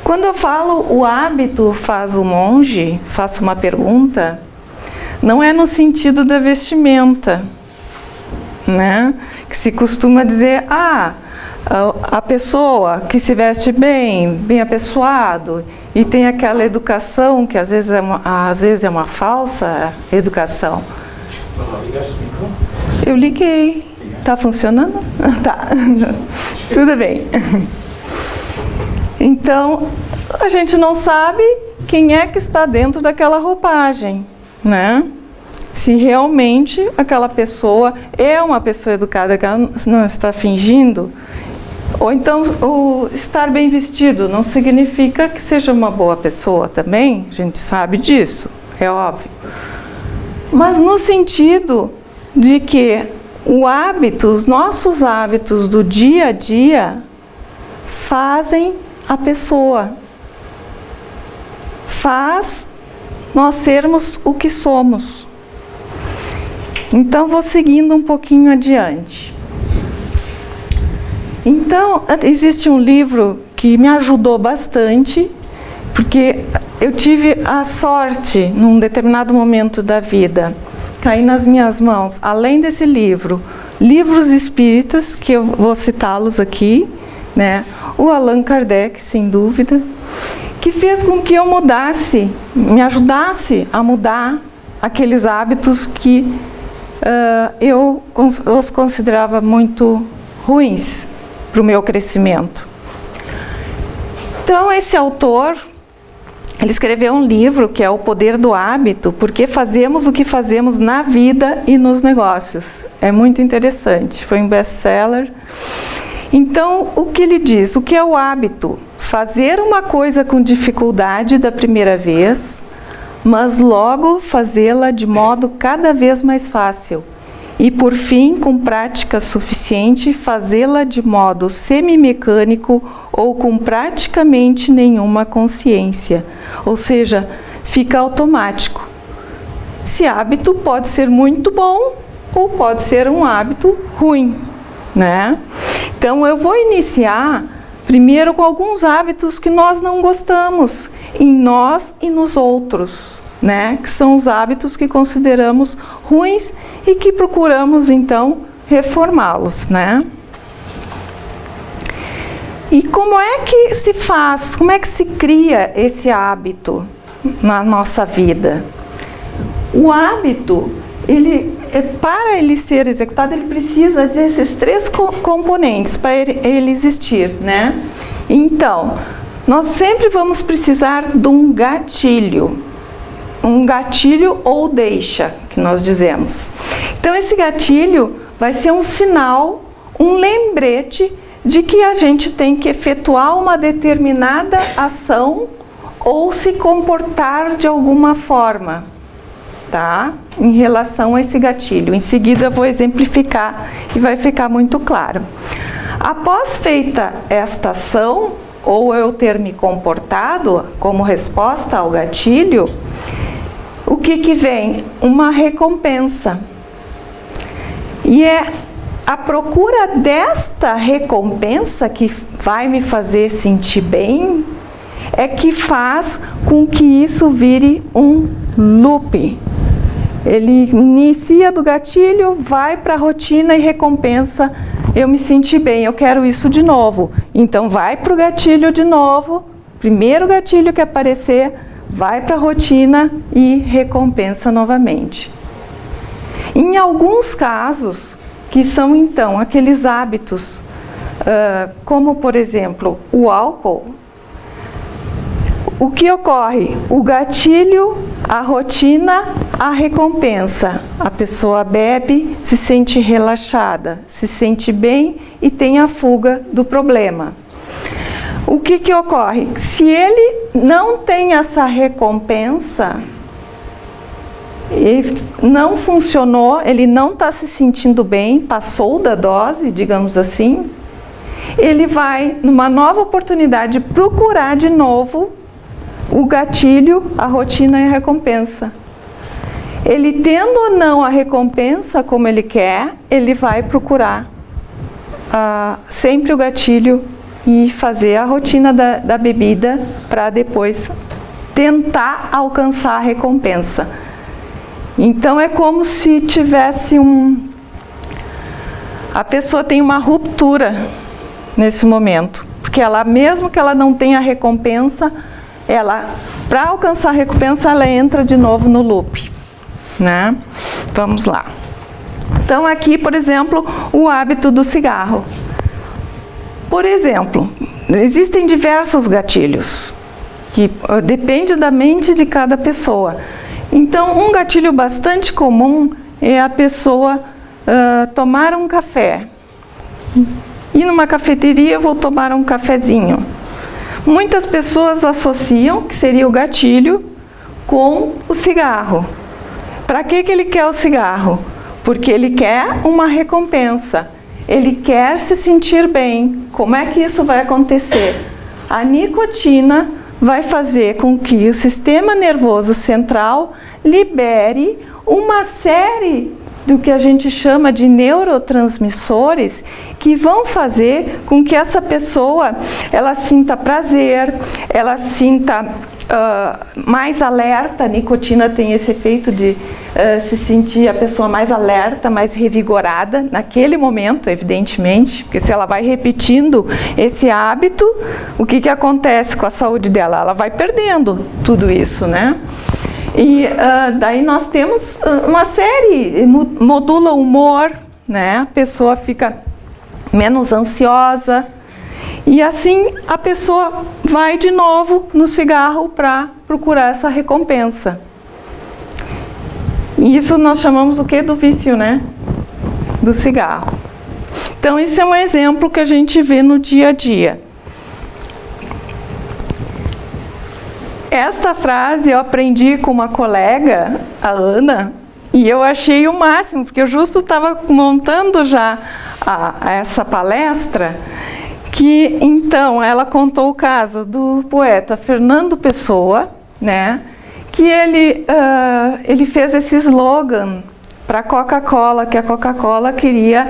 Quando eu falo o hábito faz o monge, faço uma pergunta, não é no sentido da vestimenta, né? Que se costuma dizer, a pessoa que se veste bem, bem apessoado, e tem aquela educação que às vezes é uma falsa educação. Ligaste o microfone? Eu liguei. Tá funcionando? Tá. Tudo bem. Então, a gente não sabe quem é que está dentro daquela roupagem, né? Se realmente aquela pessoa é uma pessoa educada, que ela não está fingindo. Ou então, o estar bem vestido não significa que seja uma boa pessoa também, a gente sabe disso, é óbvio. Mas no sentido de que os nossos hábitos do dia a dia fazem a pessoa, faz nós sermos o que somos. Então, vou seguindo um pouquinho adiante. Então, existe um livro que me ajudou bastante, porque eu tive a sorte, num determinado momento da vida, cair nas minhas mãos, além desse livro, livros espíritas, que eu vou citá-los aqui, né? O Allan Kardec, sem dúvida, que fez com que eu mudasse, me ajudasse a mudar aqueles hábitos que eu os considerava muito ruins para o meu crescimento. Então, esse autor, ele escreveu um livro que é O Poder do Hábito, porque fazemos o que fazemos na vida e nos negócios. É muito interessante, foi um best-seller. Então, o que ele diz? O que é o hábito? Fazer uma coisa com dificuldade da primeira vez, mas logo fazê-la de modo cada vez mais fácil. E, por fim, com prática suficiente, fazê-la de modo semimecânico ou com praticamente nenhuma consciência. Ou seja, fica automático. Esse hábito pode ser muito bom ou pode ser um hábito ruim, né? Então, eu vou iniciar primeiro com alguns hábitos que nós não gostamos em nós e nos outros, né? Que são os hábitos que consideramos ruins e que procuramos, então, reformá-los, né? E como é que se faz, como é que se cria esse hábito na nossa vida? O hábito, para ele ser executado, ele precisa desses três componentes para ele existir, né? Então, nós sempre vamos precisar de um gatilho ou deixa, que nós dizemos. Então, esse gatilho vai ser um sinal, um lembrete de que a gente tem que efetuar uma determinada ação ou se comportar de alguma forma, tá? Em relação a esse gatilho. Em seguida eu vou exemplificar e vai ficar muito claro. Após feita esta ação, ou eu ter me comportado como resposta ao gatilho, o que vem? Uma recompensa. E é a procura desta recompensa que vai me fazer sentir bem, é que faz com que isso vire um loop. Ele inicia do gatilho, vai para a rotina e recompensa, eu me senti bem, eu quero isso de novo. Então vai para o gatilho de novo, primeiro gatilho que aparecer, vai para a rotina e recompensa novamente. Em alguns casos, que são então aqueles hábitos, como por exemplo o álcool, o que ocorre? O gatilho, a rotina, a recompensa. A pessoa bebe, se sente relaxada, se sente bem e tem a fuga do problema. O que ocorre? Se ele não tem essa recompensa, e não funcionou, ele não está se sentindo bem, passou da dose, digamos assim, ele vai, numa nova oportunidade, procurar de novo o gatilho, a rotina e a recompensa. Ele tendo ou não a recompensa como ele quer, ele vai procurar sempre o gatilho e fazer a rotina da bebida para depois tentar alcançar a recompensa. Então é como se tivesse a pessoa tem uma ruptura nesse momento, porque ela, mesmo que ela não tenha recompensa, para alcançar a recompensa, ela entra de novo no loop, né? Vamos lá. Então aqui, por exemplo, o hábito do cigarro. Por exemplo, existem diversos gatilhos, que depende da mente de cada pessoa. Então, um gatilho bastante comum é a pessoa tomar um café. Ir numa cafeteria, vou tomar um cafezinho. Muitas pessoas associam que seria o gatilho com o cigarro. Para que ele quer o cigarro? Porque ele quer uma recompensa. Ele quer se sentir bem. Como é que isso vai acontecer? A nicotina vai fazer com que o sistema nervoso central libere uma série do que a gente chama de neurotransmissores que vão fazer com que essa pessoa ela sinta prazer, ela sinta mais alerta. A nicotina tem esse efeito de se sentir a pessoa mais alerta, mais revigorada naquele momento, evidentemente, porque se ela vai repetindo esse hábito, o que acontece com a saúde dela? Ela vai perdendo tudo isso, né? E daí nós temos uma série, modula o humor, né? A pessoa fica menos ansiosa. E assim a pessoa vai de novo no cigarro para procurar essa recompensa. E isso nós chamamos o quê? Do vício, né? Do cigarro. Então esse é um exemplo que a gente vê no dia a dia. Esta frase eu aprendi com uma colega, a Ana, e eu achei o máximo, porque eu justo estava montando já essa palestra, que então ela contou o caso do poeta Fernando Pessoa, né, que ele fez esse slogan para a Coca-Cola, que a Coca-Cola queria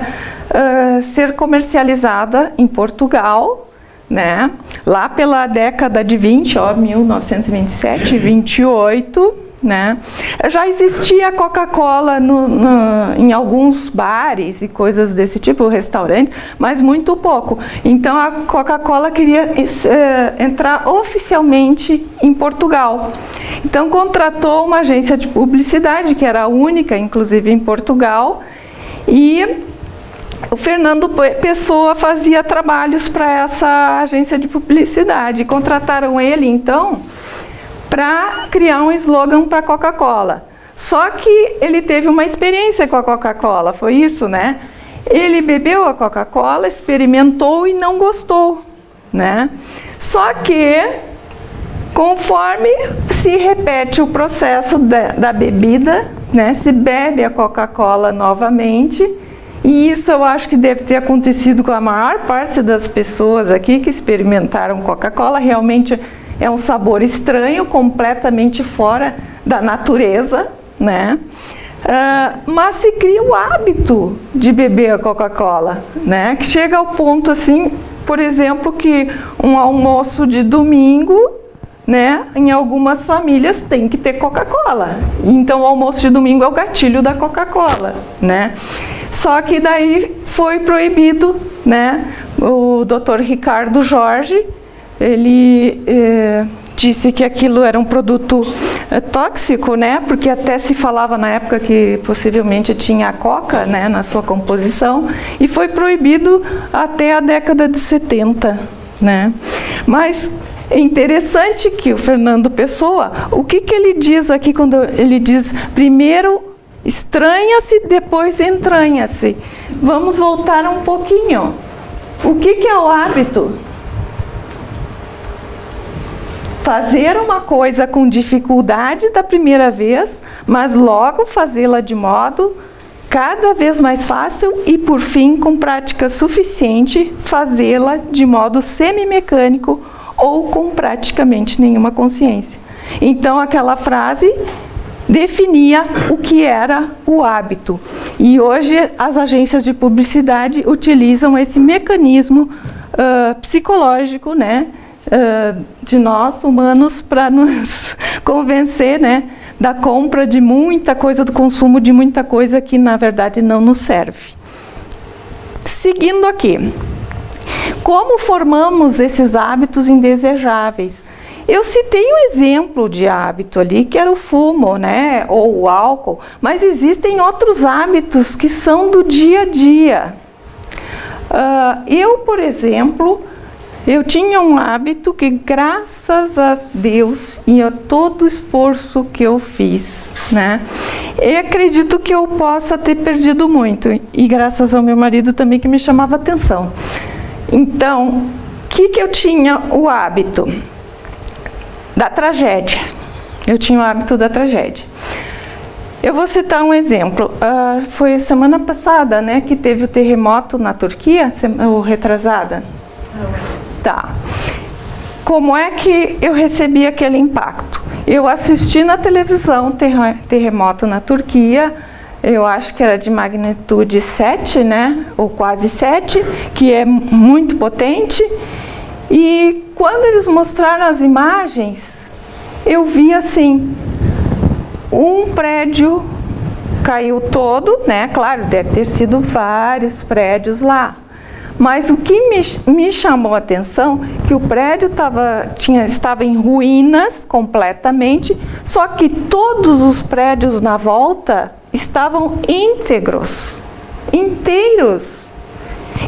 ser comercializada em Portugal, né, lá pela década de 1927, 28, né, já existia Coca-Cola em alguns bares e coisas desse tipo, restaurantes, mas muito pouco. Então a Coca-Cola queria entrar oficialmente em Portugal. Então contratou uma agência de publicidade, que era a única, inclusive em Portugal, e o Fernando Pessoa fazia trabalhos para essa agência de publicidade. Contrataram ele, então, para criar um slogan para a Coca-Cola. Só que ele teve uma experiência com a Coca-Cola, foi isso, né? Ele bebeu a Coca-Cola, experimentou e não gostou, né? Só que, conforme se repete o processo da bebida, né? Se bebe a Coca-Cola novamente. E isso eu acho que deve ter acontecido com a maior parte das pessoas aqui que experimentaram Coca-Cola. Realmente é um sabor estranho, completamente fora da natureza, né? Mas se cria o hábito de beber a Coca-Cola, né? Que chega ao ponto assim, por exemplo, que um almoço de domingo, né, em algumas famílias tem que ter Coca-Cola. Então o almoço de domingo é o gatilho da Coca-Cola, né? Só que daí foi proibido, né? O Dr. Ricardo Jorge, ele disse que aquilo era um produto tóxico, né? Porque até se falava na época que possivelmente tinha a coca, né, na sua composição, e foi proibido até a década de 70, né? Mas é interessante que o Fernando Pessoa, o que ele diz aqui quando ele diz primeiro estranha-se, depois entranha-se. Vamos voltar um pouquinho. O que é o hábito? Fazer uma coisa com dificuldade da primeira vez, mas logo fazê-la de modo cada vez mais fácil e, por fim, com prática suficiente, fazê-la de modo semi-mecânico ou com praticamente nenhuma consciência. Então, aquela frase definia o que era o hábito. E hoje as agências de publicidade utilizam esse mecanismo psicológico, né, de nós humanos para nos convencer, né, da compra de muita coisa, do consumo de muita coisa que na verdade não nos serve. Seguindo aqui, como formamos esses hábitos indesejáveis? Eu citei um exemplo de hábito ali, que era o fumo, né, ou o álcool, mas existem outros hábitos que são do dia a dia. Eu, por exemplo, eu tinha um hábito que, graças a Deus e a todo o esforço que eu fiz, né, eu acredito que eu possa ter perdido muito, e graças ao meu marido também, que me chamava atenção. Então, o que eu tinha o hábito? Da tragédia. Eu tinha o hábito da tragédia. Eu vou citar um exemplo. Foi semana passada, né, que teve o terremoto na Turquia, ou retrasada? Tá. Como é que eu recebi aquele impacto? Eu assisti na televisão terremoto na Turquia, eu acho que era de magnitude 7, né, ou quase 7, que é muito potente. E quando eles mostraram as imagens, eu vi assim, um prédio caiu todo, né? Claro, deve ter sido vários prédios lá. Mas o que me chamou a atenção, que o prédio estava em ruínas completamente, só que todos os prédios na volta estavam íntegros, inteiros.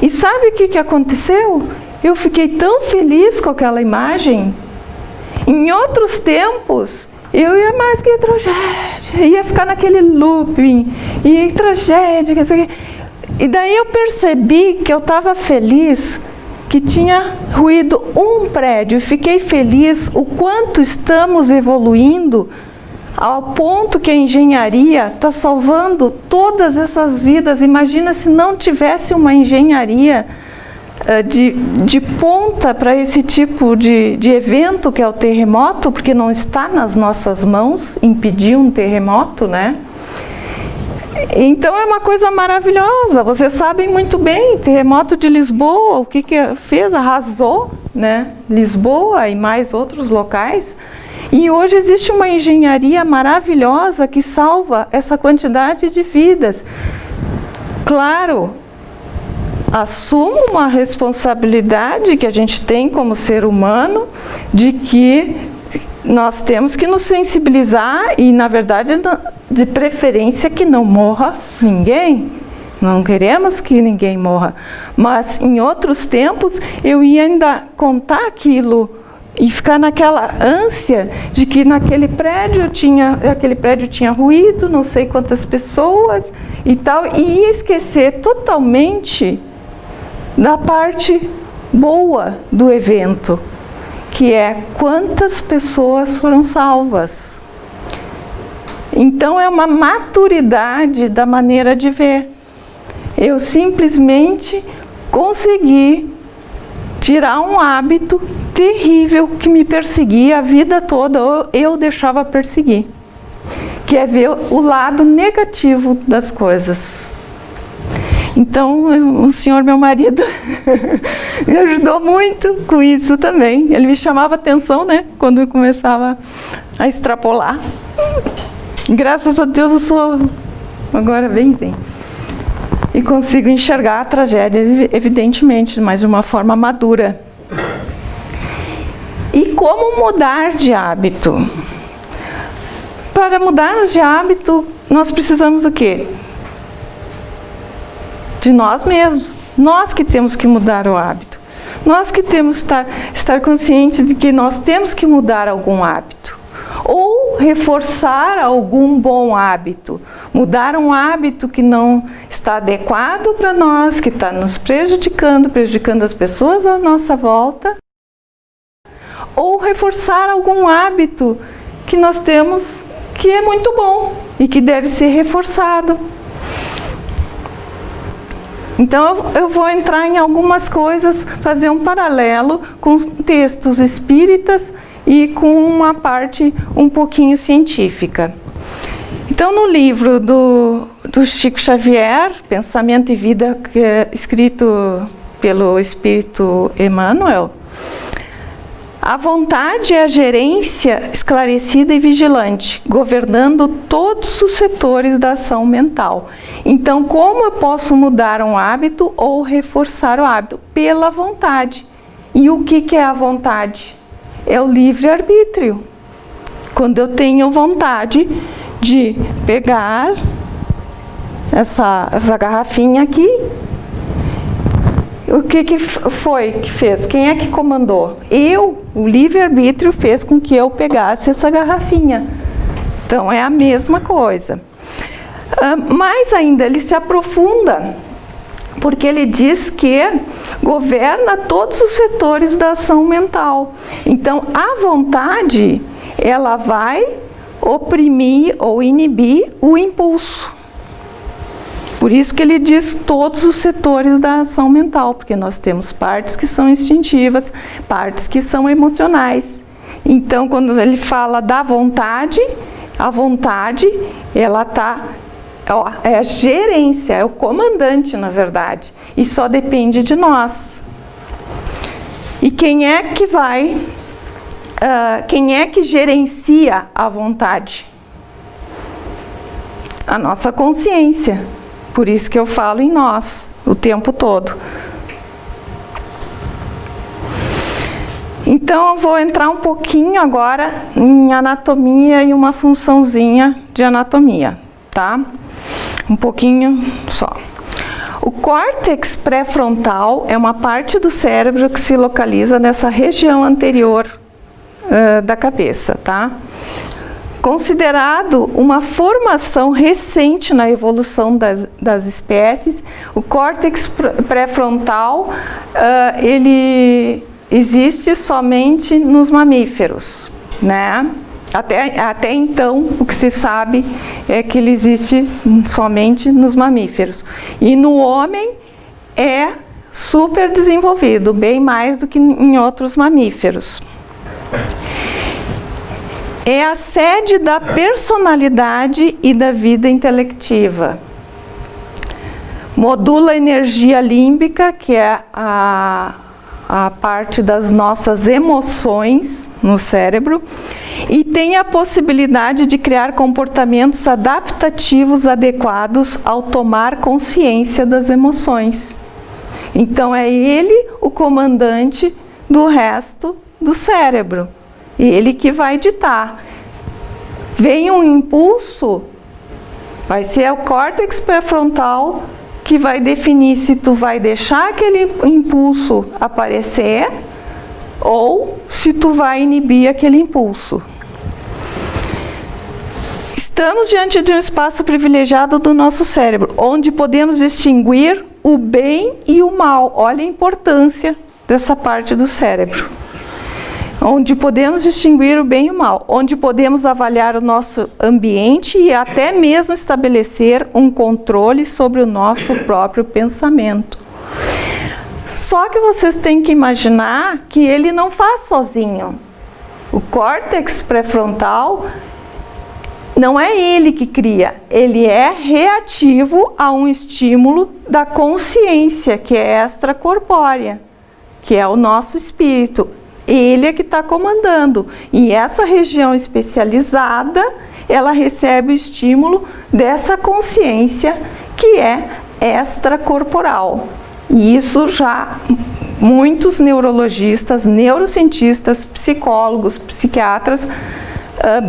E sabe o que aconteceu? Eu fiquei tão feliz com aquela imagem. Em outros tempos, eu ia mais que tragédia, ia ficar naquele looping, e tragédia, e daí eu percebi que eu estava feliz que tinha ruído um prédio, e fiquei feliz o quanto estamos evoluindo ao ponto que a engenharia está salvando todas essas vidas. Imagina se não tivesse uma engenharia de ponta para esse tipo de evento que é o terremoto, porque não está nas nossas mãos impedir um terremoto, né? Então é uma coisa maravilhosa. Vocês sabem muito bem, terremoto de Lisboa, o que fez? Arrasou, né? Lisboa e mais outros locais. E hoje existe uma engenharia maravilhosa que salva essa quantidade de vidas. Claro, assumo uma responsabilidade que a gente tem como ser humano, de que nós temos que nos sensibilizar e, na verdade, de preferência que não morra ninguém. Não queremos que ninguém morra. Mas, em outros tempos, eu ia ainda contar aquilo e ficar naquela ânsia de que aquele prédio tinha ruído, não sei quantas pessoas e tal, e ia esquecer totalmente da parte boa do evento, que é quantas pessoas foram salvas. Então é uma maturidade da maneira de ver. Eu simplesmente consegui tirar um hábito terrível que me perseguia a vida toda, ou eu deixava perseguir, que é ver o lado negativo das coisas. Então, o senhor, meu marido, me ajudou muito com isso também. Ele me chamava atenção, né, quando eu começava a extrapolar. Graças a Deus eu sou agora bem zen. E consigo enxergar a tragédia, evidentemente, mas de uma forma madura. E como mudar de hábito? Para mudarmos de hábito, nós precisamos do quê? De nós mesmos. Nós que temos que mudar o hábito. Nós que temos que estar conscientes de que nós temos que mudar algum hábito. Ou reforçar algum bom hábito. Mudar um hábito que não está adequado para nós, que está nos prejudicando as pessoas à nossa volta. Ou reforçar algum hábito que nós temos que é muito bom e que deve ser reforçado. Então eu vou entrar em algumas coisas, fazer um paralelo com textos espíritas e com uma parte um pouquinho científica. Então no livro do Chico Xavier, Pensamento e Vida, que é escrito pelo Espírito Emmanuel, a vontade é a gerência esclarecida e vigilante, governando todos os setores da ação mental. Então, como eu posso mudar um hábito ou reforçar o hábito? Pela vontade. E o que é a vontade? É o livre-arbítrio. Quando eu tenho vontade de pegar essa garrafinha aqui, o que foi que fez? Quem é que comandou? Eu, o livre-arbítrio fez com que eu pegasse essa garrafinha. Então é a mesma coisa. Mais ainda, ele se aprofunda, porque ele diz que governa todos os setores da ação mental. Então a vontade, ela vai oprimir ou inibir o impulso. Por isso que ele diz todos os setores da ação mental, porque nós temos partes que são instintivas, partes que são emocionais. Então, quando ele fala da vontade, a vontade, ela é a gerência, é o comandante, na verdade, e só depende de nós. E quem é que gerencia a vontade? A nossa consciência. Por isso que eu falo em nós o tempo todo. Então eu vou entrar um pouquinho agora em anatomia e uma funçãozinha de anatomia, tá? Um pouquinho só. O córtex pré-frontal é uma parte do cérebro que se localiza nessa região anterior da cabeça, tá? Considerado uma formação recente na evolução das espécies, o córtex pré-frontal ele existe somente nos mamíferos, né? Até então, o que se sabe é que ele existe somente nos mamíferos. E no homem é super desenvolvido, bem mais do que em outros mamíferos. É a sede da personalidade e da vida intelectiva. Modula a energia límbica, que é a parte das nossas emoções no cérebro, e tem a possibilidade de criar comportamentos adaptativos adequados ao tomar consciência das emoções. Então é ele o comandante do resto do cérebro. Ele que vai ditar. Vem um impulso, vai ser o córtex pré-frontal que vai definir se tu vai deixar aquele impulso aparecer ou se tu vai inibir aquele impulso. Estamos diante de um espaço privilegiado do nosso cérebro, onde podemos distinguir o bem e o mal. Olha a importância dessa parte do cérebro. Onde podemos distinguir o bem e o mal, onde podemos avaliar o nosso ambiente e até mesmo estabelecer um controle sobre o nosso próprio pensamento. Só que vocês têm que imaginar que ele não faz sozinho. O córtex pré-frontal não é ele que cria, ele é reativo a um estímulo da consciência, que é extracorpórea, que é o nosso espírito. Ele é que está comandando. E essa região especializada, ela recebe o estímulo dessa consciência que é extracorporal. E isso já muitos neurologistas, neurocientistas, psicólogos, psiquiatras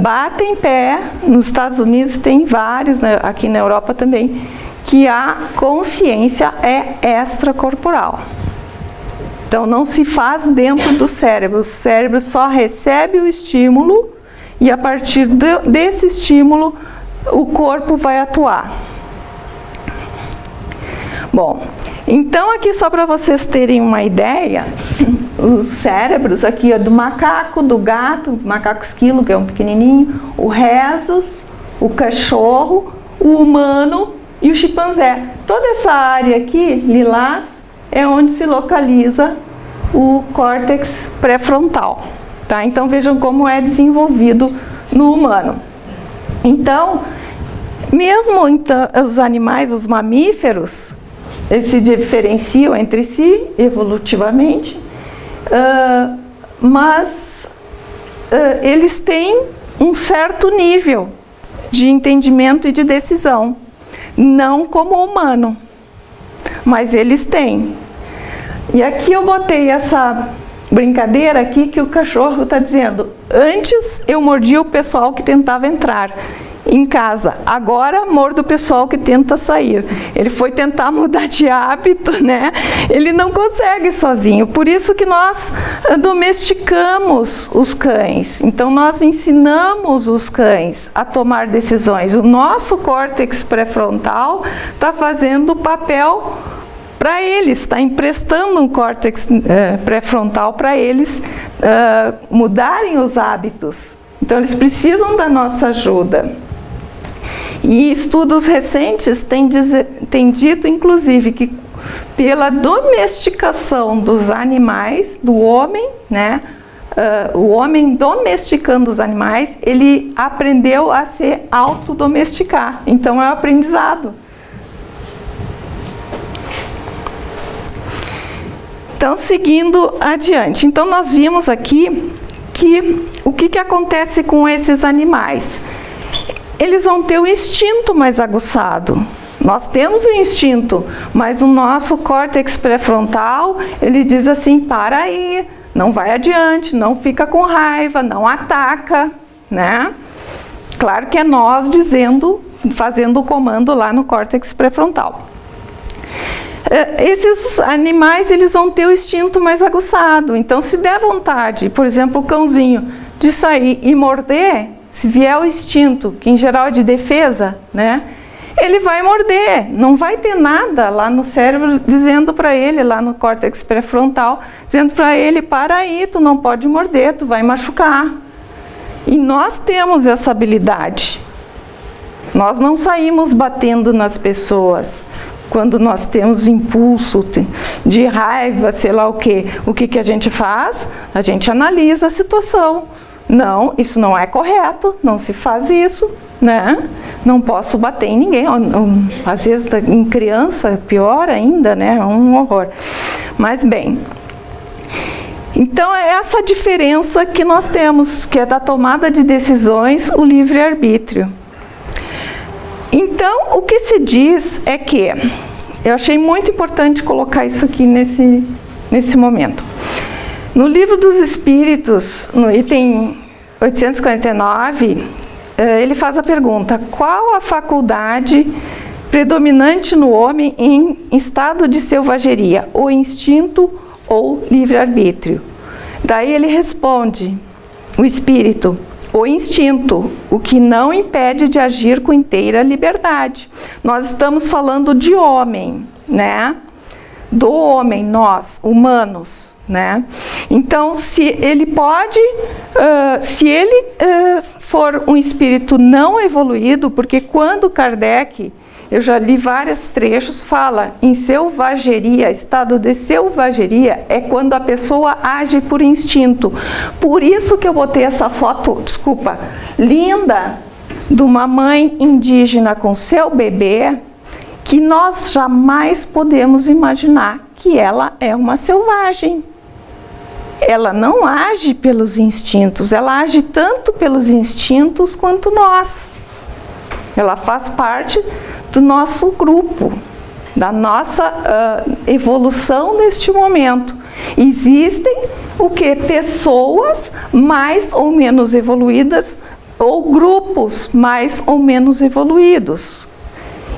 batem pé. Nos Estados Unidos tem vários, né, aqui na Europa também, que a consciência é extracorporal. Então, não se faz dentro do cérebro. O cérebro só recebe o estímulo e, a partir desse estímulo, o corpo vai atuar. Bom, então aqui só para vocês terem uma ideia, os cérebros aqui do macaco, do gato, macaco esquilo, que é um pequenininho, o rhesus, o cachorro, o humano e o chimpanzé. Toda essa área aqui, lilás, é onde se localiza o córtex pré-frontal, tá? Então vejam como é desenvolvido no humano. Então, mesmo os animais, os mamíferos, eles se diferenciam entre si evolutivamente, mas eles têm um certo nível de entendimento e de decisão, não como o humano, mas eles têm. E aqui eu botei essa brincadeira aqui que o cachorro está dizendo: antes eu mordia o pessoal que tentava entrar em casa, agora mordo o pessoal que tenta sair. Ele foi tentar mudar de hábito, né? Ele não consegue sozinho, por isso que nós domesticamos os cães. Então nós ensinamos os cães a tomar decisões. O nosso córtex pré-frontal está fazendo o papel para eles, está emprestando um córtex pré-frontal para eles mudarem os hábitos. Então eles precisam da nossa ajuda. E estudos recentes têm dito, inclusive, que pela domesticação dos animais, do homem, né? O homem domesticando os animais, ele aprendeu a se autodomesticar. Então é um aprendizado. Então, seguindo adiante. Então, nós vimos aqui que o que acontece com esses animais? Eles vão ter o instinto mais aguçado. Nós temos o instinto, mas o nosso córtex pré-frontal, ele diz assim: para aí, não vai adiante, não fica com raiva, não ataca, né? Claro que é nós fazendo o comando lá no córtex pré-frontal. Esses animais, eles vão ter o instinto mais aguçado. Então, se der vontade, por exemplo, o cãozinho, de sair e morder, se vier o instinto, que em geral é de defesa, né? Ele vai morder, não vai ter nada lá no cérebro dizendo para ele, lá no córtex pré-frontal, dizendo para ele: para aí, tu não pode morder, tu vai machucar. E nós temos essa habilidade. Nós não saímos batendo nas pessoas. Quando nós temos impulso de raiva, sei lá o que a gente faz? A gente analisa a situação. Não, isso não é correto, não se faz isso, né? Não posso bater em ninguém. Às vezes em criança, pior ainda, né? É um horror. Mas bem, então é essa diferença que nós temos, que é da tomada de decisões, o livre-arbítrio. Então, o que se diz é que, eu achei muito importante colocar isso aqui nesse momento. No Livro dos Espíritos, no item 849, ele faz a pergunta: qual a faculdade predominante no homem em estado de selvageria? O instinto ou livre-arbítrio? Daí ele responde, o espírito: o instinto, o que não impede de agir com inteira liberdade. Nós estamos falando de homem, né? Do homem, nós, humanos, né? Então, se ele pode, se ele for um espírito não evoluído, porque quando Kardec, eu já li vários trechos, fala em selvageria, estado de selvageria, é quando a pessoa age por instinto. Por isso que eu botei essa foto, linda, de uma mãe indígena com seu bebê, que nós jamais podemos imaginar que ela é uma selvagem. Ela não age pelos instintos, ela age tanto pelos instintos quanto nós. Ela faz parte do nosso grupo, da nossa evolução neste momento. Existem pessoas mais ou menos evoluídas, ou grupos mais ou menos evoluídos.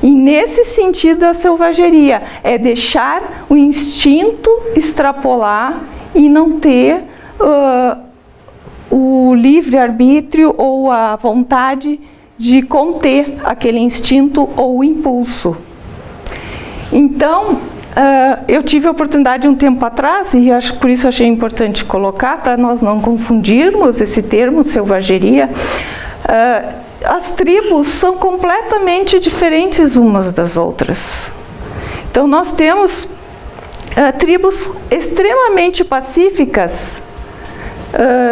E nesse sentido a selvageria é deixar o instinto extrapolar e não ter o livre-arbítrio ou a vontade de conter aquele instinto ou impulso. Então, eu tive a oportunidade um tempo atrás, e acho por isso achei importante colocar, para nós não confundirmos esse termo, selvageria. As tribos são completamente diferentes umas das outras. Então, nós temos tribos extremamente pacíficas,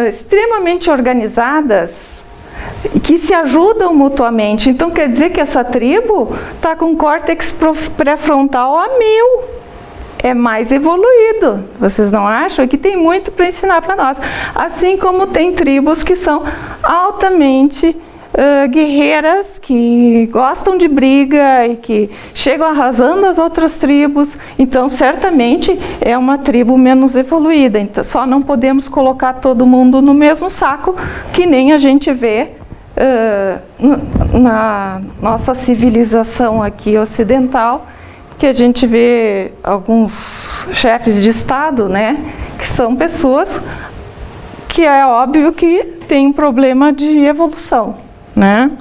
extremamente organizadas, que se ajudam mutuamente. Então quer dizer que essa tribo está com córtex pré-frontal a 1000. É mais evoluído, vocês não acham? Que tem muito para ensinar para nós. Assim como tem tribos que são altamente guerreiras, que gostam de briga e que chegam arrasando as outras tribos. Então, certamente, é uma tribo menos evoluída. Então, só não podemos colocar todo mundo no mesmo saco, que nem a gente vê na nossa civilização aqui ocidental, que a gente vê alguns chefes de Estado, né, que são pessoas que é óbvio que tem um problema de evolução, né?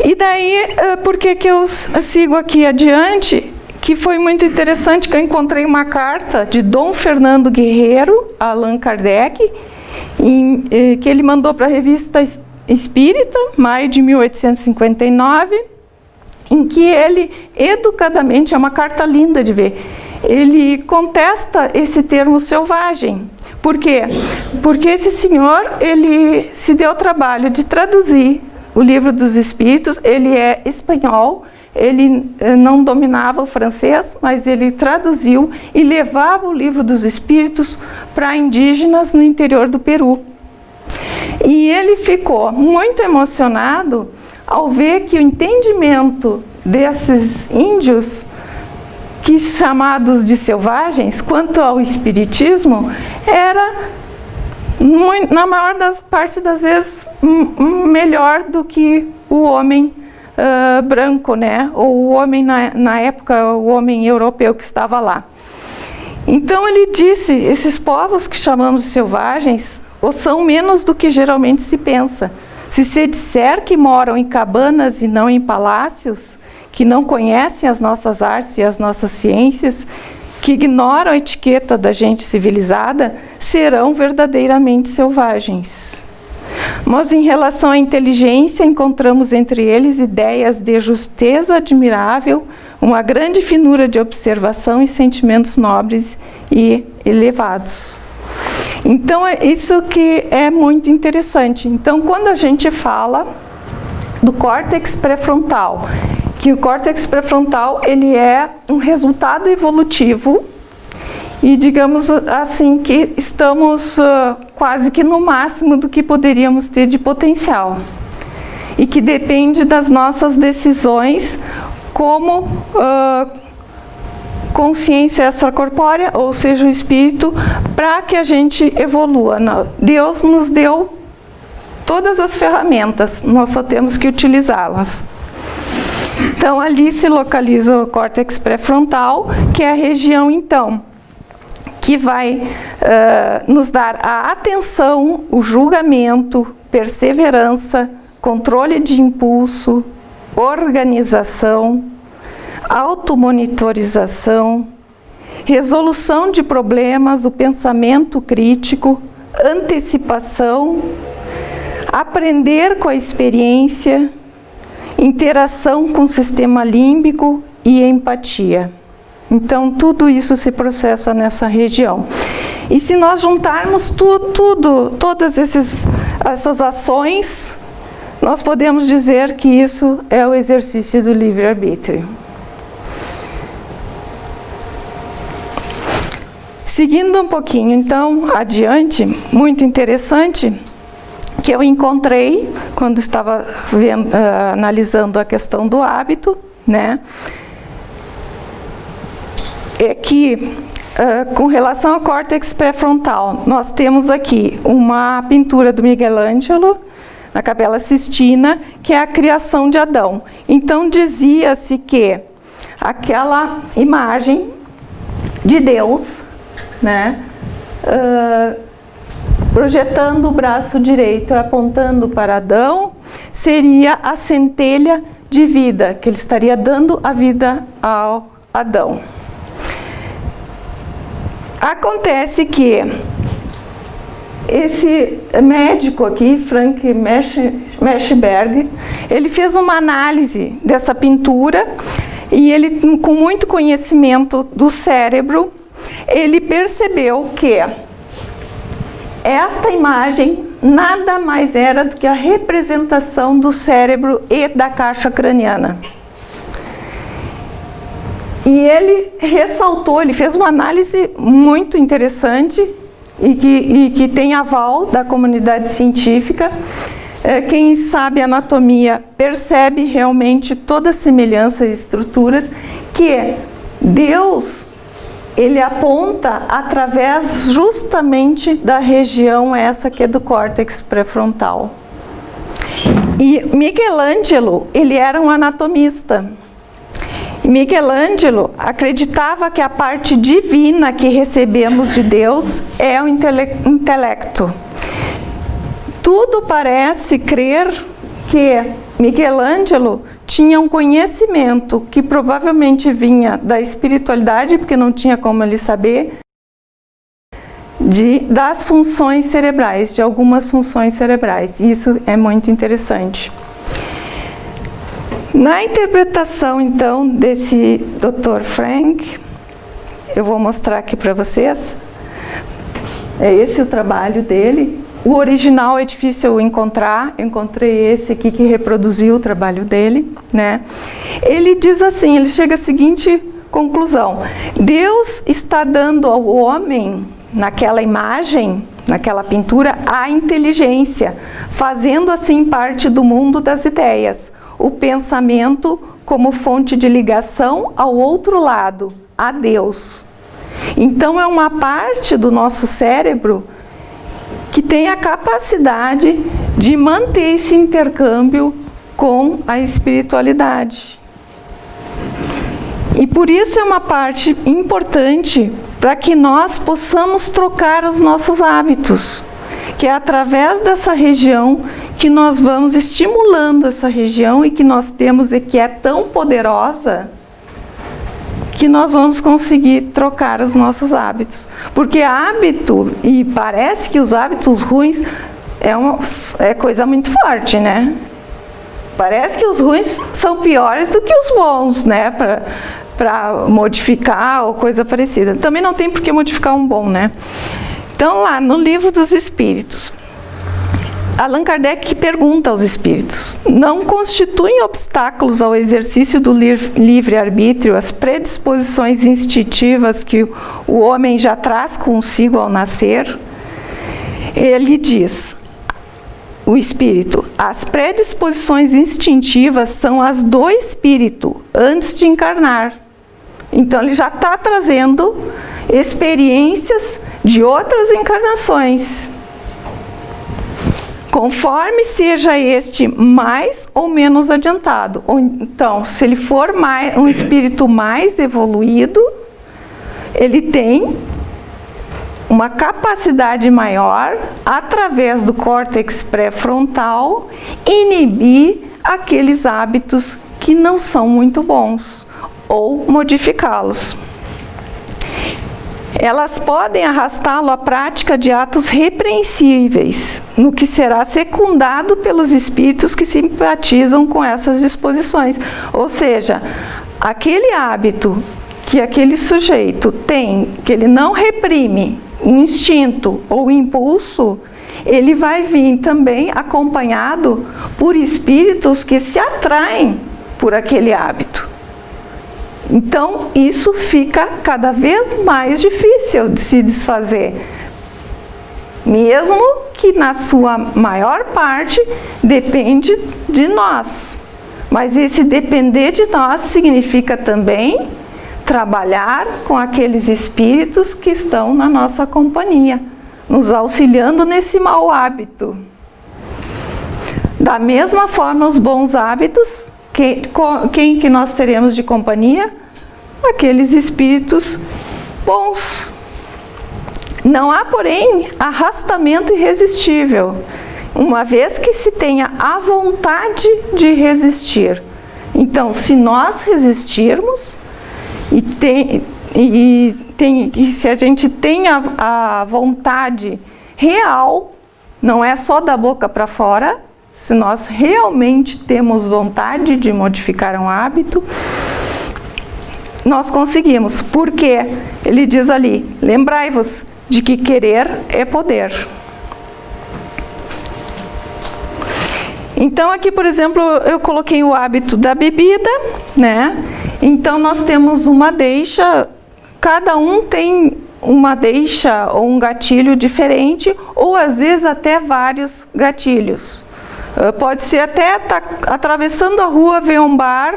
E daí, por que eu sigo aqui adiante? Que foi muito interessante que eu encontrei uma carta de Dom Fernando Guerreiro, a Allan Kardec, que ele mandou para a Revista Espírita, maio de 1859, em que ele, educadamente, é uma carta linda de ver, ele contesta esse termo selvagem. Por quê? Porque esse senhor, ele se deu o trabalho de traduzir o Livro dos Espíritos, ele é espanhol, ele não dominava o francês, mas ele traduziu e levava o Livro dos Espíritos para indígenas no interior do Peru. E ele ficou muito emocionado ao ver que o entendimento desses índios, que chamados de selvagens, quanto ao espiritismo, era, na maior parte das vezes, melhor do que o homem branco, né? Ou o homem, na época, o homem europeu que estava lá. Então ele disse, esses povos que chamamos de selvagens, ou são menos do que geralmente se pensa. Se se disser que moram em cabanas e não em palácios, que não conhecem as nossas artes e as nossas ciências, que ignoram a etiqueta da gente civilizada, serão verdadeiramente selvagens. Mas em relação à inteligência, encontramos entre eles ideias de justeza admirável, uma grande finura de observação e sentimentos nobres e elevados. Então, é isso que é muito interessante. Então, quando a gente fala do córtex pré-frontal, que o córtex pré-frontal, ele é um resultado evolutivo e, digamos assim, que estamos quase que no máximo do que poderíamos ter de potencial. E que depende das nossas decisões como consciência extracorpórea, ou seja, o espírito, para que a gente evolua. Deus nos deu todas as ferramentas, nós só temos que utilizá-las. Então, ali se localiza o córtex pré-frontal, que é a região, então, que vai nos dar a atenção, o julgamento, perseverança, controle de impulso, organização, automonitorização, resolução de problemas, o pensamento crítico, antecipação, aprender com a experiência, interação com o sistema límbico e empatia. Então, tudo isso se processa nessa região. E se nós juntarmos todas essas ações, nós podemos dizer que isso é o exercício do livre-arbítrio. Seguindo um pouquinho, então, adiante, muito interessante, que eu encontrei quando estava analisando a questão do hábito, né? É que, com relação ao córtex pré-frontal, nós temos aqui uma pintura do Miguel Ângelo, na Capela Sistina, que é a criação de Adão. Então, dizia-se que aquela imagem de Deus, né, projetando o braço direito, apontando para Adão, seria a centelha de vida, que ele estaria dando a vida ao Adão. Acontece que esse médico aqui, Frank Meschberg, ele fez uma análise dessa pintura e ele, com muito conhecimento do cérebro, ele percebeu que esta imagem nada mais era do que a representação do cérebro e da caixa craniana. E ele ressaltou, ele fez uma análise muito interessante e que tem aval da comunidade científica. Quem sabe anatomia percebe realmente toda a semelhança e estruturas, que Deus, ele aponta através justamente da região essa que é do córtex pré-frontal. E Michelangelo, ele era um anatomista. Michelangelo acreditava que a parte divina que recebemos de Deus é o intelecto. Tudo parece crer que Michelangelo tinha um conhecimento que provavelmente vinha da espiritualidade, porque não tinha como ele saber, das funções cerebrais, de algumas funções cerebrais. Isso é muito interessante. Na interpretação, então, desse Dr. Frank, eu vou mostrar aqui para vocês. É esse o trabalho dele. O original é difícil encontrar, eu encontrei esse aqui que reproduziu o trabalho dele, né? Ele diz assim, ele chega à seguinte conclusão: Deus está dando ao homem, naquela imagem, naquela pintura, a inteligência, fazendo assim parte do mundo das ideias, o pensamento como fonte de ligação ao outro lado, a Deus. Então é uma parte do nosso cérebro que tem a capacidade de manter esse intercâmbio com a espiritualidade. E por isso é uma parte importante para que nós possamos trocar os nossos hábitos, que é através dessa região que nós vamos estimulando essa região e que nós temos e que é tão poderosa, que nós vamos conseguir trocar os nossos hábitos. Porque hábito, e parece que os hábitos ruins é coisa muito forte, né? Parece que os ruins são piores do que os bons, né? Para modificar ou coisa parecida. Também não tem por que modificar um bom, né? Então, lá no Livro dos Espíritos, Allan Kardec pergunta aos espíritos: não constituem obstáculos ao exercício do livre-arbítrio as predisposições instintivas que o homem já traz consigo ao nascer? Ele diz, o espírito: as predisposições instintivas são as do espírito antes de encarnar. Então ele já está trazendo experiências de outras encarnações, conforme seja este mais ou menos adiantado. Ou então, se ele for um espírito mais evoluído, ele tem uma capacidade maior, através do córtex pré-frontal, inibir aqueles hábitos que não são muito bons, ou modificá-los. Elas podem arrastá-lo à prática de atos repreensíveis, no que será secundado pelos espíritos que simpatizam com essas disposições. Ou seja, aquele hábito que aquele sujeito tem, que ele não reprime, um instinto ou impulso, ele vai vir também acompanhado por espíritos que se atraem por aquele hábito. Então, isso fica cada vez mais difícil de se desfazer, mesmo que na sua maior parte depende de nós. Mas esse depender de nós significa também trabalhar com aqueles espíritos que estão na nossa companhia, nos auxiliando nesse mau hábito. Da mesma forma, os bons hábitos, quem que nós teremos de companhia? Aqueles espíritos bons. Não há, porém, arrastamento irresistível, uma vez que se tenha a vontade de resistir. Então, se nós resistirmos, e se a gente tem a vontade real, não é só da boca para fora, se nós realmente temos vontade de modificar um hábito, nós conseguimos. Porque ele diz ali: lembrai-vos de que querer é poder. Então aqui, por exemplo, eu coloquei o hábito da bebida, né? Então nós temos uma deixa, cada um tem uma deixa ou um gatilho diferente, ou às vezes até vários gatilhos. Pode ser até estar atravessando a rua, ver um bar,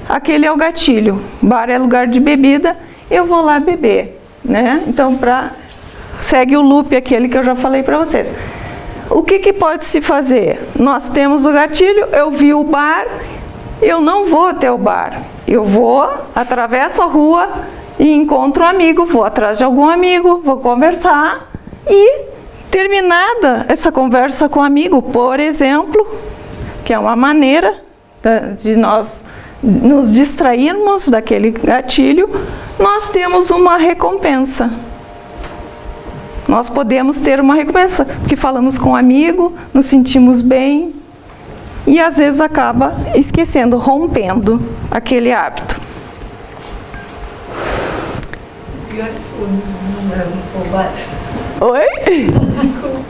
aquele é o gatilho. Bar é lugar de bebida, eu vou lá beber, né? Então segue o loop aquele que eu já falei para vocês. O que pode se fazer? Nós temos o gatilho, eu vi o bar, eu não vou até o bar. Eu vou, atravesso a rua e encontro um amigo, vou atrás de algum amigo, vou conversar e, terminada essa conversa com o amigo, por exemplo, que é uma maneira de nós nos distrairmos daquele gatilho, nós temos uma recompensa. Nós podemos ter uma recompensa, porque falamos com um amigo, nos sentimos bem e às vezes acaba esquecendo, rompendo aquele hábito. Pior é seu amigo não leva ao bar. Oi?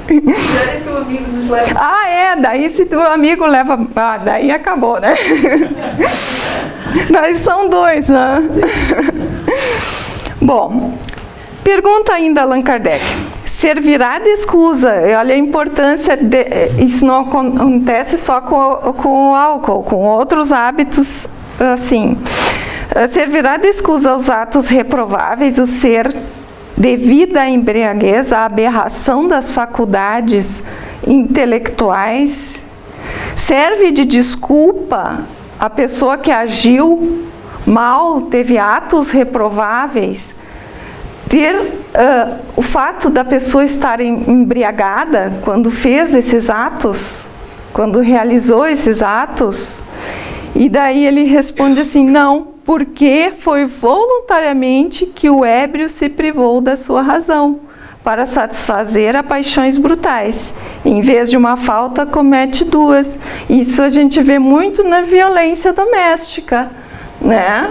Pior é seu amigo nos leva. Ah, é, daí se o amigo leva... Ah, daí acabou, né? Daí são dois, né? Bom, pergunta ainda Allan Kardec. Servirá de escusa? Olha a importância, isso não acontece só com o álcool, com outros hábitos assim. Servirá de escusa aos atos reprováveis o ser devido à embriaguez, à aberração das faculdades intelectuais? Serve de desculpa a pessoa que agiu mal, teve atos reprováveis, ter o fato da pessoa estar embriagada quando fez esses atos, quando realizou esses atos? E daí ele responde assim, não, porque foi voluntariamente que o ébrio se privou da sua razão, para satisfazer a paixões brutais. Em vez de uma falta, comete duas. Isso a gente vê muito na violência doméstica, né?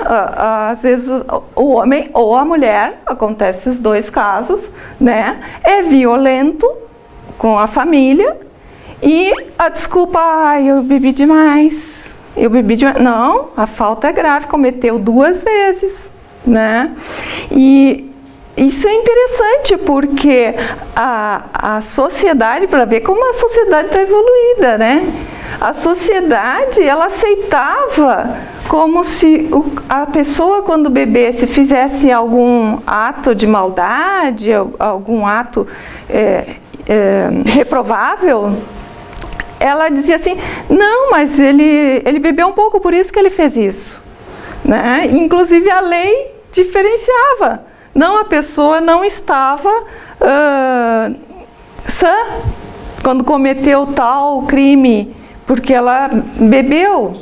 Às vezes o homem ou a mulher, acontece os dois casos, né? É violento com a família e a desculpa, ai, eu bebi demais, não, a falta é grave, cometeu 2 vezes, né? E isso é interessante porque a sociedade, para ver como a sociedade está evoluída, né? A sociedade, ela aceitava como se a pessoa, quando bebesse, fizesse algum ato de maldade, algum ato reprovável, ela dizia assim, não, mas ele bebeu um pouco, por isso que ele fez isso, né? Inclusive a lei diferenciava. Não, a pessoa não estava sã quando cometeu tal crime, porque ela bebeu,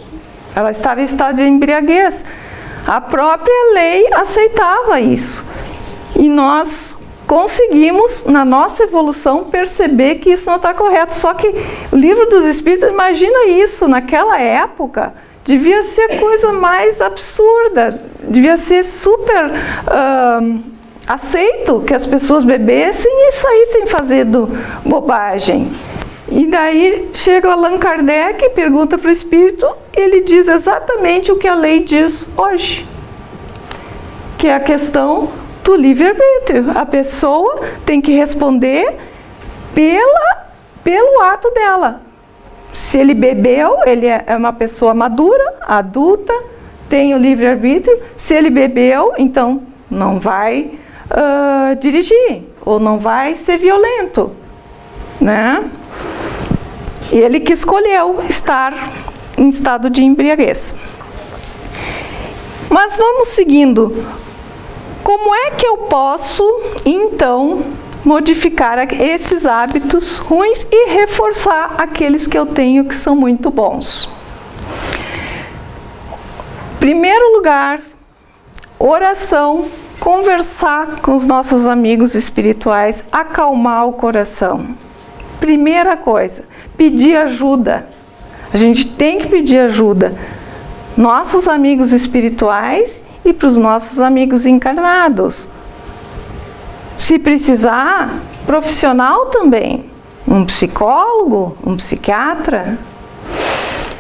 ela estava em estado de embriaguez. A própria lei aceitava isso. E nós conseguimos, na nossa evolução, perceber que isso não está correto. Só que o Livro dos Espíritos, imagina isso, naquela época, devia ser a coisa mais absurda, devia ser super aceito que as pessoas bebessem e saíssem fazendo bobagem. E daí chega o Allan Kardec e pergunta para o Espírito, ele diz exatamente o que a lei diz hoje, que é a questão do livre-arbítrio. A pessoa tem que responder pelo ato dela. Se ele bebeu, ele é uma pessoa madura, adulta, tem o livre-arbítrio. Se ele bebeu, então não vai dirigir, ou não vai ser violento, né? Ele que escolheu estar em estado de embriaguez. Mas vamos seguindo. Como é que eu posso, então, modificar esses hábitos ruins e reforçar aqueles que eu tenho que são muito bons? Primeiro lugar, oração, conversar com os nossos amigos espirituais, acalmar o coração. Primeira coisa, pedir ajuda. A gente tem que pedir ajuda. Nossos amigos espirituais e para os nossos amigos encarnados. Se precisar, profissional também. Um psicólogo, um psiquiatra.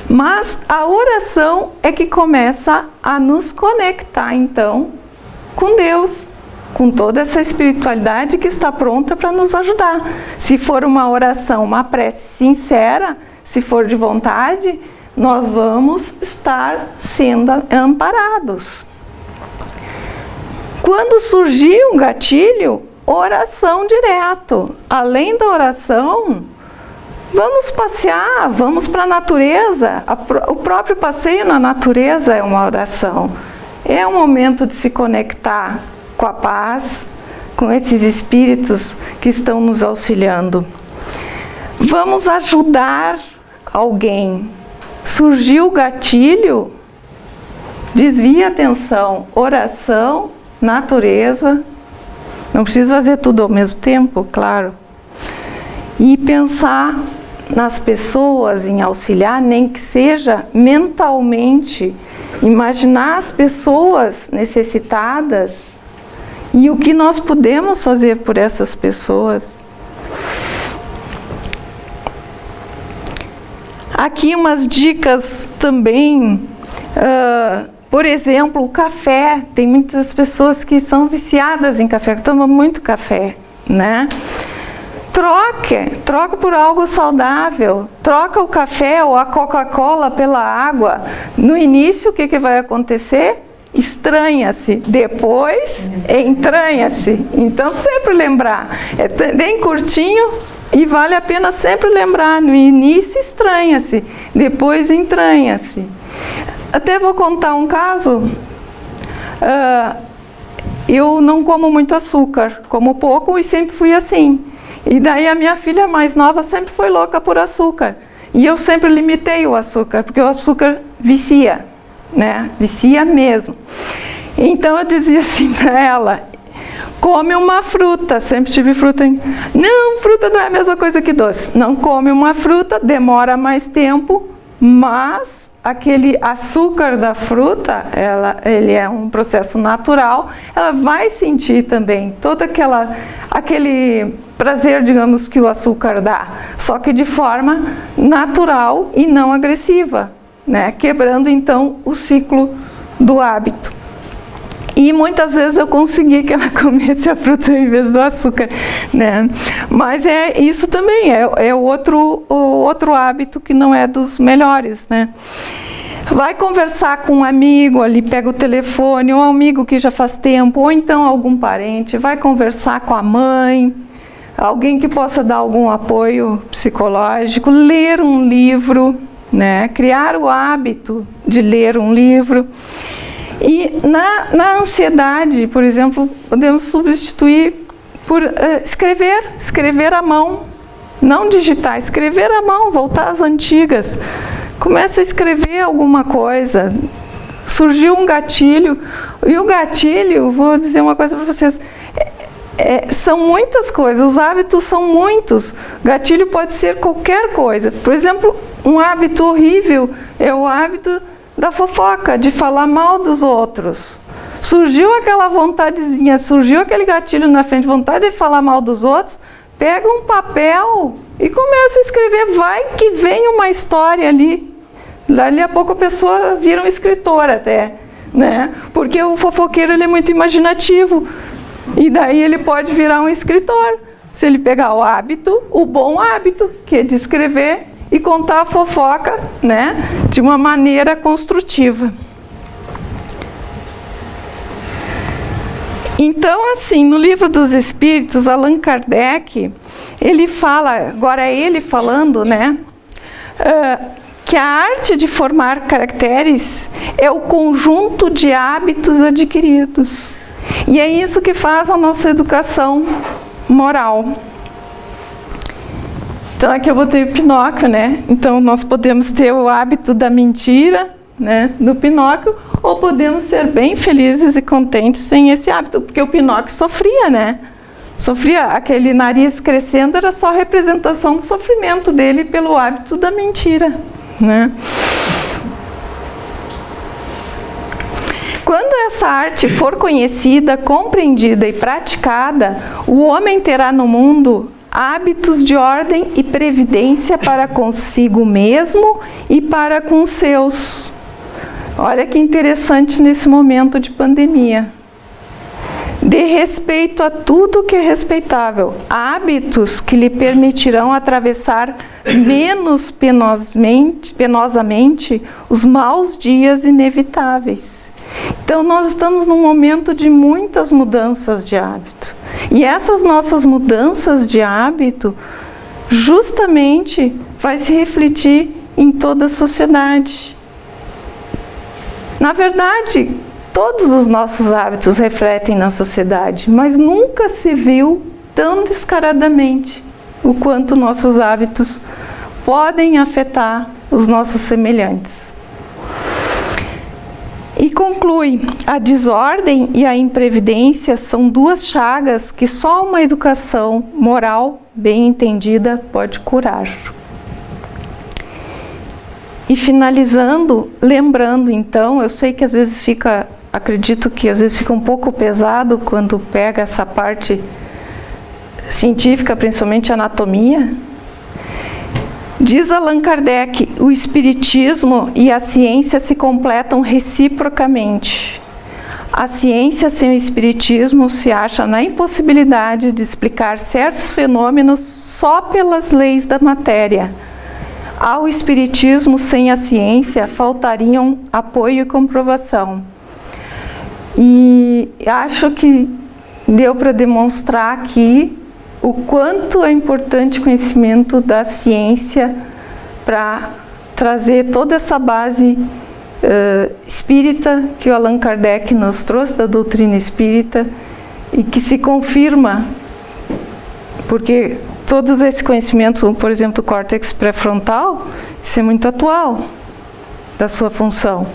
Mas a oração é que começa a nos conectar, então, com Deus, com toda essa espiritualidade que está pronta para nos ajudar. Se for uma oração, uma prece sincera, se for de vontade, nós vamos estar sendo amparados. Quando surgir um gatilho, oração direto. Além da oração, vamos passear, vamos para a natureza. O próprio passeio na natureza é uma oração. É um momento de se conectar com a paz, com esses espíritos que estão nos auxiliando. Vamos ajudar alguém. Surgiu o gatilho, desvia a atenção, oração, natureza. Não precisa fazer tudo ao mesmo tempo, claro. E pensar nas pessoas, em auxiliar, nem que seja mentalmente, imaginar as pessoas necessitadas e o que nós podemos fazer por essas pessoas. Aqui umas dicas também, por exemplo, o café. Tem muitas pessoas que são viciadas em café, que tomam muito café, né? Troca por algo saudável. Troca o café ou a Coca-Cola pela água. No início, o que vai acontecer? Estranha-se. Depois, entranha-se. Então, sempre lembrar. É bem curtinho e vale a pena sempre lembrar. No início, estranha-se. Depois, entranha-se. Até vou contar um caso. Eu não como muito açúcar. Como pouco e sempre fui assim. E daí a minha filha mais nova sempre foi louca por açúcar. E eu sempre limitei o açúcar, porque o açúcar vicia, né? Vicia mesmo. Então eu dizia assim para ela, come uma fruta. Sempre tive fruta em... Não, fruta não é a mesma coisa que doce. Não come uma fruta, demora mais tempo, mas aquele açúcar da fruta, ele é um processo natural, ela vai sentir também todo aquele prazer, digamos, que o açúcar dá, só que de forma natural e não agressiva, né? Quebrando então o ciclo do hábito. E muitas vezes eu consegui que ela comesse a fruta em vez do açúcar, né? Mas isso também é outro hábito que não é dos melhores, né? Vai conversar com um amigo ali, pega o telefone, ou um amigo que já faz tempo, ou então algum parente, vai conversar com a mãe, alguém que possa dar algum apoio psicológico, ler um livro, né? Criar o hábito de ler um livro. E na ansiedade, por exemplo, podemos substituir por escrever à mão, não digitar, escrever à mão, voltar às antigas. Começa a escrever alguma coisa. Surgiu um gatilho, e o gatilho, vou dizer uma coisa para vocês, são muitas coisas, os hábitos são muitos. Gatilho pode ser qualquer coisa. Por exemplo, um hábito horrível é o hábito da fofoca, de falar mal dos outros. Surgiu aquela vontadezinha, surgiu aquele gatilho na frente, vontade de falar mal dos outros, pega um papel e começa a escrever, vai que vem uma história ali. Dali a pouco a pessoa vira um escritor até, né? Porque o fofoqueiro ele é muito imaginativo, e daí ele pode virar um escritor, se ele pegar o hábito, o bom hábito, que é de escrever e contar a fofoca, né, de uma maneira construtiva. Então, assim, no Livro dos Espíritos, Allan Kardec, ele fala, agora é ele falando, né, que a arte de formar caracteres é o conjunto de hábitos adquiridos. E é isso que faz a nossa educação moral. Então aqui eu botei o Pinóquio, né? Então nós podemos ter o hábito da mentira, né, do Pinóquio, ou podemos ser bem felizes e contentes sem esse hábito, porque o Pinóquio sofria, né? Sofria, aquele nariz crescendo era só representação do sofrimento dele pelo hábito da mentira, né? Quando essa arte for conhecida, compreendida e praticada, o homem terá no mundo hábitos de ordem e previdência para consigo mesmo e para com os seus. Olha que interessante nesse momento de pandemia. Dê respeito a tudo que é respeitável. Hábitos que lhe permitirão atravessar menos penosamente os maus dias inevitáveis. Então, nós estamos num momento de muitas mudanças de hábito. E essas nossas mudanças de hábito, justamente, vai se refletir em toda a sociedade. Na verdade, todos os nossos hábitos refletem na sociedade, mas nunca se viu tão descaradamente o quanto nossos hábitos podem afetar os nossos semelhantes. E conclui, a desordem e a imprevidência são duas chagas que só uma educação moral bem entendida pode curar. E finalizando, lembrando então, eu sei que às vezes acredito que às vezes fica um pouco pesado quando pega essa parte científica, principalmente anatomia. Diz Allan Kardec, o espiritismo e a ciência se completam reciprocamente. A ciência sem o espiritismo se acha na impossibilidade de explicar certos fenômenos só pelas leis da matéria. Ao espiritismo sem a ciência faltariam apoio e comprovação. E acho que deu para demonstrar aqui o quanto é importante o conhecimento da ciência para trazer toda essa base espírita que o Allan Kardec nos trouxe, da doutrina espírita, e que se confirma, porque todos esses conhecimentos, por exemplo, o córtex pré-frontal, isso é muito atual da sua função.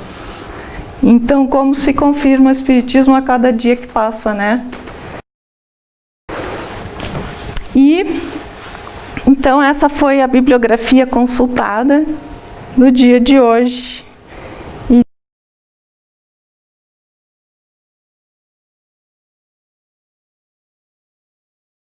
Então, como se confirma o espiritismo a cada dia que passa, né? E, então, essa foi a bibliografia consultada no dia de hoje.